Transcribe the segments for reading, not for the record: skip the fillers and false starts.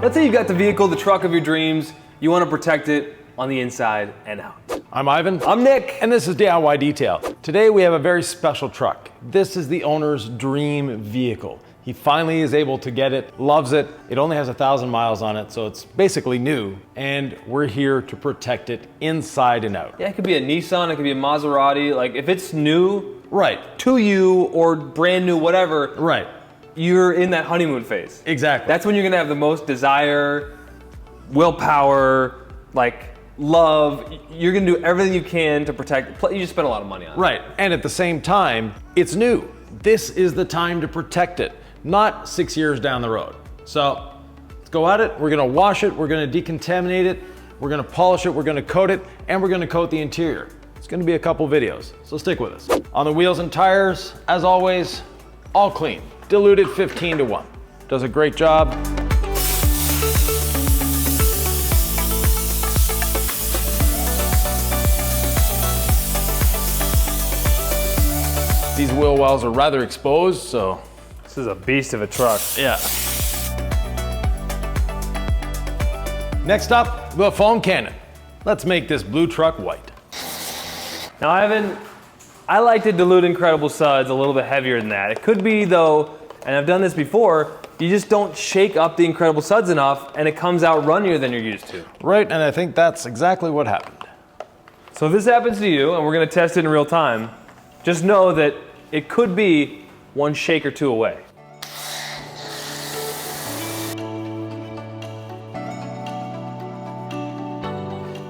Let's say you've got the vehicle, the truck of your dreams. You want to protect it on the inside and out. I'm Yvan. I'm Nick. And this is DIY Detail. Today we have a very special truck. This is the owner's dream vehicle. He finally is able to get it, loves it. It only has 1,000 miles on it, so it's basically new. And we're here to protect it inside and out. Yeah, it could be a Nissan, it could be a Maserati. Like if it's new, Right. to you or brand new, whatever. Right. You're in that honeymoon phase. Exactly. That's when you're gonna have the most desire, willpower, like love. You're gonna do everything you can to protect it. You just spend a lot of money on it. Right. And at the same time, it's new. This is the time to protect it, not 6 years down the road. So let's go at it. We're gonna wash it, we're gonna decontaminate it, we're gonna polish it, we're gonna coat it, and we're gonna coat the interior. It's gonna be a couple videos, so stick with us. On the wheels and tires, as always, all clean. Diluted 15:1. Does a great job. These wheel wells are rather exposed, so. This is a beast of a truck. Yeah. Next up, the foam cannon. Let's make this blue truck white. Now, Ivan, I like to dilute Incredible Suds a little bit heavier than that. It could be though, and I've done this before, you just don't shake up the Incredible Suds enough and it comes out runnier than you're used to. Right, and I think that's exactly what happened. So if this happens to you, and we're gonna test it in real time, just know that it could be one shake or two away.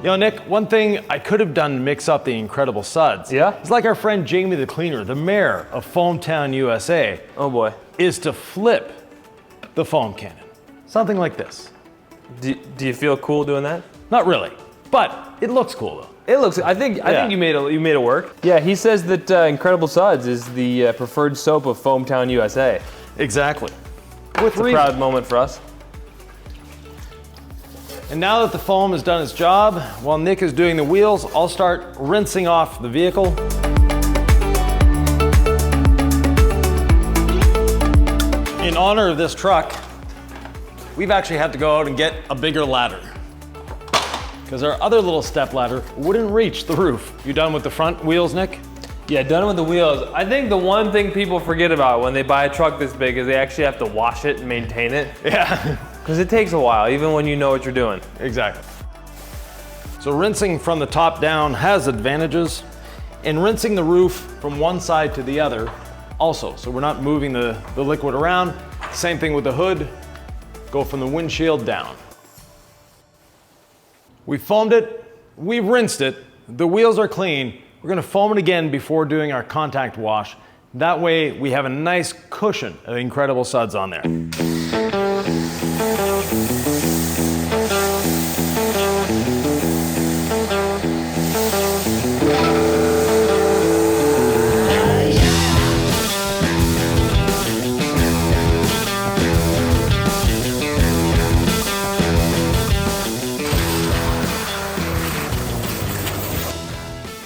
You know, Nick, one thing I could have done to mix up the Incredible Suds, Yeah? is like our friend Jamie the Cleaner, the mayor of Foamtown, USA, Oh boy. is to flip the foam cannon. Something like this. Do you feel cool doing that? Not really, but it looks cool though. It looks. I think you made it work. Yeah, he says that Incredible Suds is the preferred soap of Foamtown, USA. Exactly. It's a proud moment for us. And now that the foam has done its job, while Nick is doing the wheels, I'll start rinsing off the vehicle. In honor of this truck, we've actually had to go out and get a bigger ladder, because our other little step ladder wouldn't reach the roof. You done with the front wheels, Nick? Yeah, done with the wheels. I think the one thing people forget about when they buy a truck this big is they actually have to wash it and maintain it. Yeah. Because it takes a while, even when you know what you're doing. Exactly. So rinsing from the top down has advantages, and rinsing the roof from one side to the other also. So we're not moving the liquid around. Same thing with the hood. Go from the windshield down. We foamed it, we've rinsed it, the wheels are clean. We're gonna foam it again before doing our contact wash. That way we have a nice cushion of Incredible Suds on there.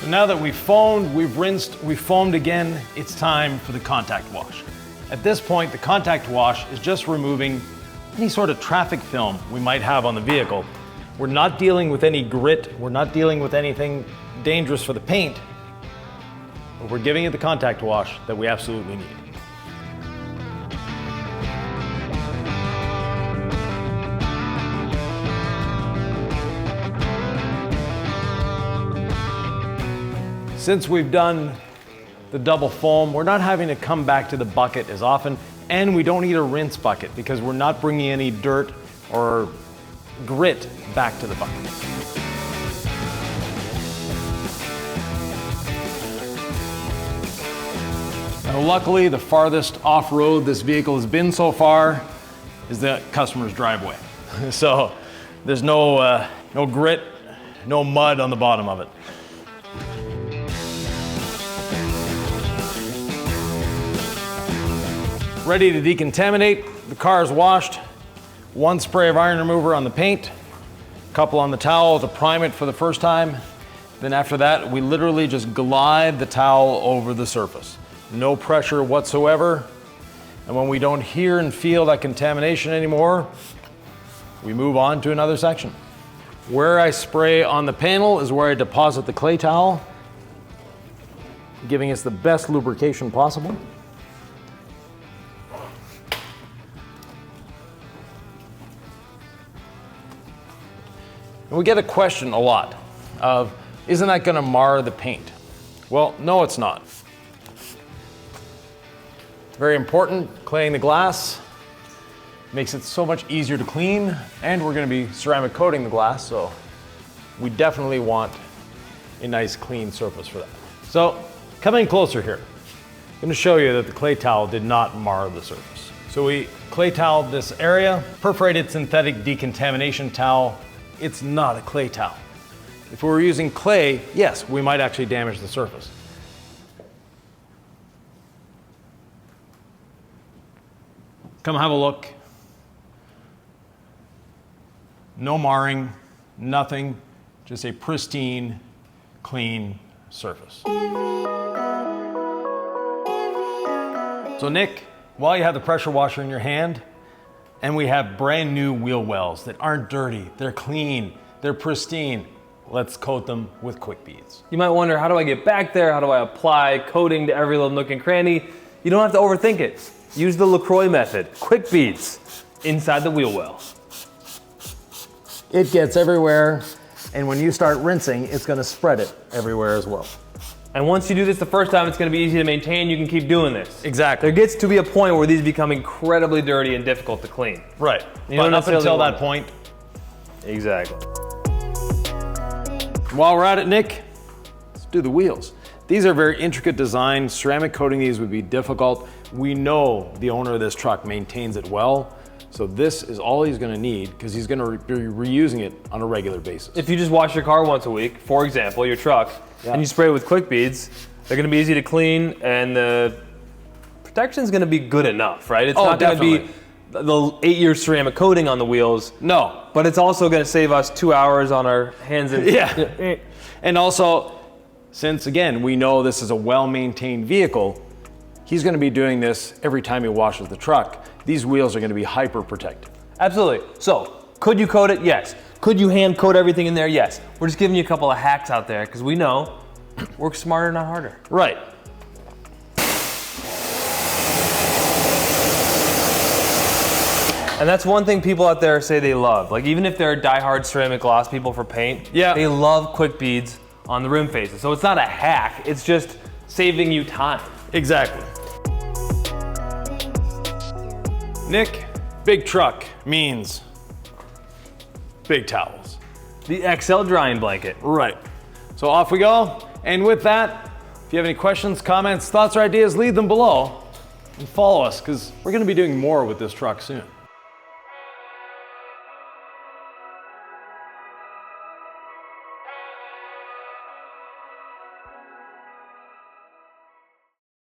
Now that we've foamed, we've rinsed, we've foamed again, it's time for the contact wash. At this point, the contact wash is just removing any sort of traffic film we might have on the vehicle. We're not dealing with any grit, we're not dealing with anything dangerous for the paint, but we're giving it the contact wash that we absolutely need. Since we've done the double foam, we're not having to come back to the bucket as often, and we don't need a rinse bucket because we're not bringing any dirt or grit back to the bucket. Now, luckily, the farthest off-road this vehicle has been so far is the customer's driveway. So there's no grit, no mud on the bottom of it. Ready to decontaminate. The car is washed. One spray of iron remover on the paint, a couple on the towel to prime it for the first time. Then after that, we literally just glide the towel over the surface. No pressure whatsoever. And when we don't hear and feel that contamination anymore, we move on to another section. Where I spray on the panel is where I deposit the clay towel, giving us the best lubrication possible. And we get a question a lot of, isn't that going to mar the paint? Well, no, it's not. It's very important. Claying the glass makes it so much easier to clean, and we're going to be ceramic coating the glass, so we definitely want a nice clean surface for that. So coming closer here, I'm going to show you that the clay towel did not mar the surface. So we clay toweled this area, perforated synthetic decontamination towel. It's not a clay towel. If we were using clay, yes, we might actually damage the surface. Come have a look. No marring, nothing, just a pristine, clean surface. So Nick, while you have the pressure washer in your hand, and we have brand new wheel wells that aren't dirty, they're clean, they're pristine, let's coat them with quick beads. You might wonder, how do I get back there? How do I apply coating to every little nook and cranny? You don't have to overthink it. Use the LaCroix method, quick beads inside the wheel well. It gets everywhere, and when you start rinsing, it's gonna spread it everywhere as well. And once you do this the first time, it's gonna be easy to maintain. You can keep doing this. Exactly. There gets to be a point where these become incredibly dirty and difficult to clean. Right. You don't But up until necessarily that point. Exactly. While we're at it, Nick, let's do the wheels. These are very intricate designs. Ceramic coating these would be difficult. We know the owner of this truck maintains it well. So this is all he's gonna need because he's gonna be reusing it on a regular basis. If you just wash your car once a week, for example, your truck, and you spray it with quick beads, they're gonna be easy to clean and the protection's gonna be good enough, right? It's not gonna be the 8-year ceramic coating on the wheels. No. But it's also gonna save us 2 hours on our hands and Yeah. And also, since again, we know this is a well-maintained vehicle, he's gonna be doing this every time he washes the truck. These wheels are gonna be hyper protected. Absolutely. So, could you coat it? Yes. Could you hand coat everything in there? Yes. We're just giving you a couple of hacks out there because we know work smarter, not harder. Right. And that's one thing people out there say they love. Like even if they're diehard ceramic gloss people for paint, they love quick beads on the rim faces. So it's not a hack, it's just saving you time. Exactly. Nick, big truck means big towels. The XL drying blanket. Right. So off we go. And with that, if you have any questions, comments, thoughts, or ideas, leave them below and follow us because we're going to be doing more with this truck soon.